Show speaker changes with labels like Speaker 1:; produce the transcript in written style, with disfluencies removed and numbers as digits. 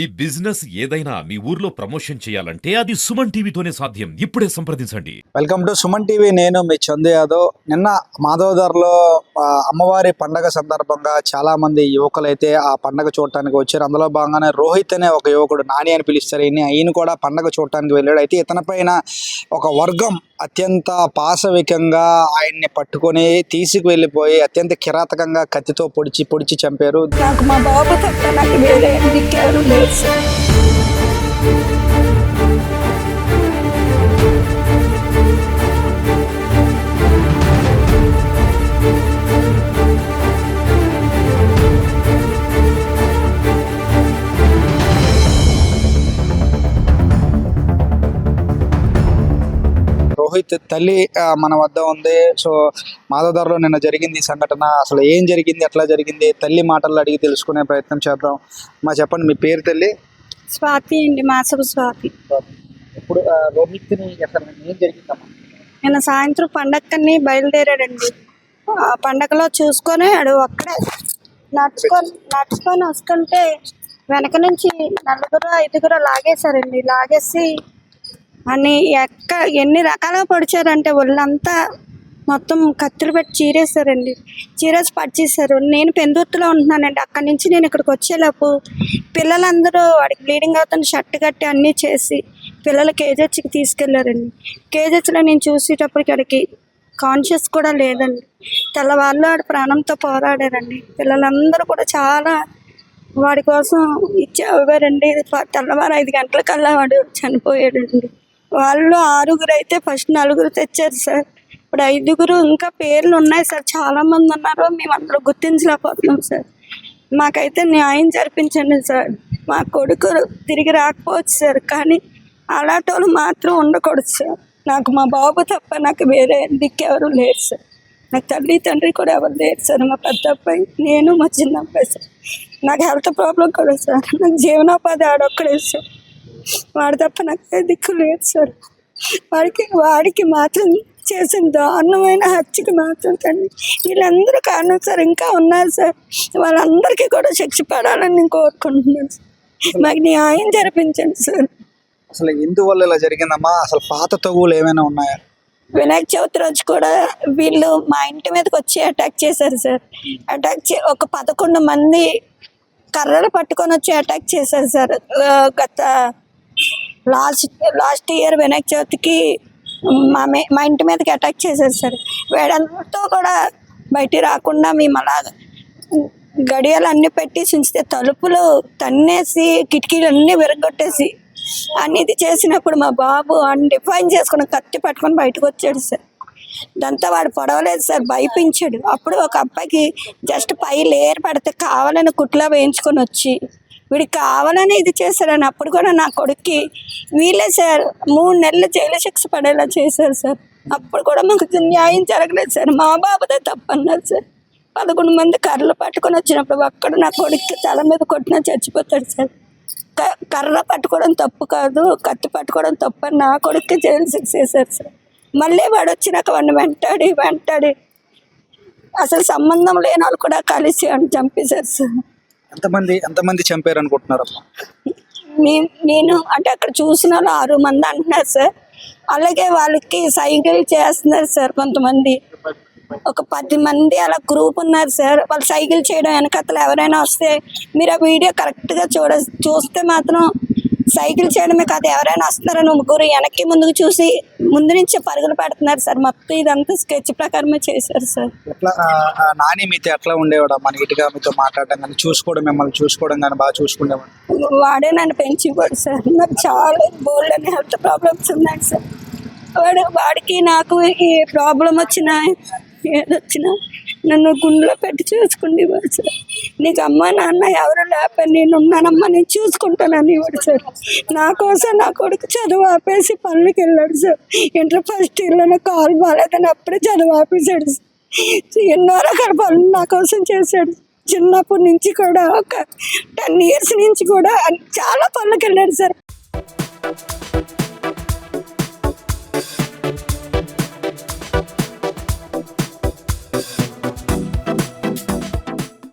Speaker 1: ఈ బిజినెస్ ఏదైనా మీ ఊర్లో ప్రమోషన్ చేయాలంటే అది సుమన్ టీవీతోనే సాధ్యం. ఇప్పుడే సంప్రదించండి.
Speaker 2: Welcome to Suman TV. నేను మీ చందు యాదవ్. నిన్న మాధవదార్లో అమ్మవారి పండగ సందర్భంగా చాలా మంది యువకులు అయితే ఆ పండగ చూడటానికి వచ్చారు. అందులో భాగంగానే రోహిత్ అనే ఒక యువకుడు, నాని అని పిలుస్తారు ఈయన కూడా పండగ చూడటానికి వెళ్ళాడు. అయితే ఇతనిపైన ఒక వర్గం అత్యంత పాశవికంగా ఆయన్ని పట్టుకొని తీసుకువెళ్ళిపోయి అత్యంత కిరాతకంగా కత్తితో పొడిచి చంపారు.
Speaker 3: నాకు మా బాబు తప్ప నాకు వేరే దిక్కెవరు లేదు సార్.
Speaker 2: రోహిత్ తల్లి మన వద్ద ఉంది. సో మాధవదార్లో నిన్న జరిగింది ఈ సంఘటన. అసలు ఏం జరిగింది, ఎట్లా జరిగింది, తల్లి మాటల్లో అడిగి తెలుసుకునే ప్రయత్నం చేద్దాం. చెప్పండి, మీ పేరు తల్లి?
Speaker 3: స్వాతి అండి, మాసపు స్వాతి.
Speaker 2: ఇప్పుడు రోహిత్ని అసలు ఏం జరిగిందమ్మా?
Speaker 3: నిన్న సాయంత్రం పండగకని బయలుదేరాడండి. ఆ పండగలో చూసుకొని అక్కడే నడుచుకొని వస్తుంటే వెనక నుంచి 4-5 లాగేశారండి. లాగేసి అని ఎన్ని రకాలుగా పొడిచారంటే ఒళ్ళంతా మొత్తం కత్తులు పెట్టి చీరేశారండి. చీరేసి పడిచేశారు. నేను పెందుర్తిలో ఉంటున్నానండి. అక్కడి నుంచి నేను ఇక్కడికి వచ్చేలోపు పిల్లలందరూ వాడికి బ్లీడింగ్ అవుతున్న షర్ట్ కట్టి అన్నీ చేసి పిల్లలు కేజెచ్కి తీసుకెళ్లారండి. కేజెచ్లో నేను చూసేటప్పటికి వాడికి కాన్షియస్ కూడా లేదండి. తెల్లవాళ్ళు వాడు ప్రాణంతో పోరాడారండి. పిల్లలందరూ కూడా చాలా వాడి కోసం ఇచ్చేవారండి. తెల్లవారు 5 గంటలకల్లా వాడు చనిపోయాడండి. వాళ్ళు 6 అయితే ఫస్ట్ 4 తెచ్చారు సార్. ఇప్పుడు 5 ఇంకా పేర్లు ఉన్నాయి సార్. చాలామంది ఉన్నారు, మేము అందరూ గుర్తించలేకపోతున్నాం సార్. మాకైతే న్యాయం జరిపించండి సార్. మా కొడుకు తిరిగి రాకపోవచ్చు సార్, కానీ అలాంటి వాళ్ళు మాత్రం ఉండకూడదు సార్. నాకు మా బాబు తప్ప నాకు వేరే దిక్కెవరు లేరు సార్. నాకు తల్లి తండ్రి కూడా ఎవరు లేరు సార్. మా పెద్ద అబ్బాయి, నేను, మా చిన్న అబ్బాయి సార్. నాకు హెల్త్ ప్రాబ్లం కూడా సార్. నాకు జీవనోపాధి ఆడొక్కడే సార్. వాడి తప్ప నాకు దిక్కు లేదు సార్. వాడికి మాత్రం చేసిన దారుణమైన హత్యకి మాత్రం తండ్రి వీళ్ళందరూ కారణం సార్. ఇంకా ఉన్నారు సార్. వాళ్ళందరికీ కూడా శిక్ష పడాలని నేను కోరుకుంటున్నాను సార్. మాకు న్యాయం జరిపించండి సార్.
Speaker 2: అసలు ఎందువల్ల ఇలా జరిగిందమ్మా? అసలు పాత తగువులు ఏమైనా ఉన్నాయా?
Speaker 3: వినాయక చవితి రోజు కూడా వీళ్ళు మా ఇంటి మీదకి వచ్చి అటాక్ చేశారు సార్. ఒక 11 మంది కర్రలు పట్టుకొని వచ్చి అటాక్ చేశారు సార్. గత లాస్ట్ ఇయర్ వినాయక చవితికి మా ఇంటి మీదకి అటాక్ చేశారు సార్. వేడంతా కూడా బయటికి రాకుండా మేము అలా గడియాలు అన్నీ పెట్టి ఉంచితే తలుపులు తన్నేసి కిటికీలు అన్నీ విరగొట్టేసి అన్నిది చేసినప్పుడు మా బాబు అని డిఫైన్ చేసుకుని కత్తి పట్టుకొని బయటకు వచ్చాడు సార్. దాంతో వాడు పొడవలేదు సార్, భయపించాడు. అప్పుడు ఒక అబ్బాయికి జస్ట్ పై లేయర్ పడితే కావాలని కుట్లా వేయించుకొని వచ్చి వీడికి కావాలని ఇది చేశారని అప్పుడు కూడా నా కొడుక్కి వీళ్ళే సార్ 3 నెలలు జైలు శిక్ష పడేలా చేశారు సార్. అప్పుడు కూడా మాకు న్యాయం జరగలేదు సార్. మా బాబుదే తప్పన్నారు సార్. 11 మంది కర్రలు పట్టుకొని వచ్చినప్పుడు ఒక్కడు నా కొడుక్కి తల మీద కొట్టినా చచ్చిపోతాడు సార్. కర్ర పట్టుకోవడం తప్పు కాదు, కత్తి పట్టుకోవడం తప్పు అని నా కొడుక్కి జైలు శిక్ష వేశారు సార్. మళ్ళీ వాడు వచ్చినాక వాడిని వెంటాడి అసలు సంబంధం లేని వాళ్ళు కూడా కలిసి అని చంపేశారు సార్.
Speaker 2: ఎంతమంది చంపారు అనుకుంటున్నారమ్మా?
Speaker 3: నేను అంటే అక్కడ చూసిన వాళ్ళు 6 మంది అంటున్నారు సార్. అలాగే వాళ్ళకి సైకిల్ చేస్తున్నారు సార్. కొంతమంది ఒక 10 మంది అలా గ్రూప్ ఉన్నారు సార్. వాళ్ళు సైకిల్ చేయడం వెనకతలు ఎవరైనా వస్తే మీరు ఆ వీడియో కరెక్ట్గా చూస్తే మాత్రం సైకిల్ చేయడమే కాదు, ఎవరైనా వస్తున్నారని 3 వెనక్కి ముందుకు చూసి ముందు నుంచి పరుగులు పెడుతున్నారు సార్. మొత్తం ఇదంతా స్కెచ్ ప్రకారమే చేశారు సార్.
Speaker 2: ఎట్లా నాని మీతో ఎట్లా ఉండేవాడు? మన నీట్గా మీతో మాట్లాడడం కానీ మిమ్మల్ని చూసుకోవడం కానీ బాగా చూసుకునేవాడు?
Speaker 3: వాడే నన్ను పెంచిపోడు సార్. నాకు చాలా బోల్డ్ అని హెల్త్ ప్రాబ్లమ్స్ ఉన్నాయి సార్. వాడికి నాకు ఏ ప్రాబ్లం వచ్చినా ఏదొచ్చినా నన్ను గుండెలో పెట్టి చూసుకునేవాడు సార్. నీకు అమ్మ నాన్న ఎవరు లేకపోతే నేను ఉన్నానమ్మా, నేను చూసుకుంటానని ఇవ్వడు సార్. నా కోసం నా కొడుకు చదువు ఆపేసి పనులకి వెళ్ళాడు సార్. ఇంటర్ ఫస్ట్ ఇయర్లోనే కాలు బాగాలేదని అప్పుడే చదువు ఆపేశాడు సార్. ఎన్నో రకాల పనులు నా కోసం చేశాడు. చిన్నప్పటి నుంచి కూడా ఒక 10 years నుంచి కూడా చాలా పనులకి వెళ్ళాడు సార్.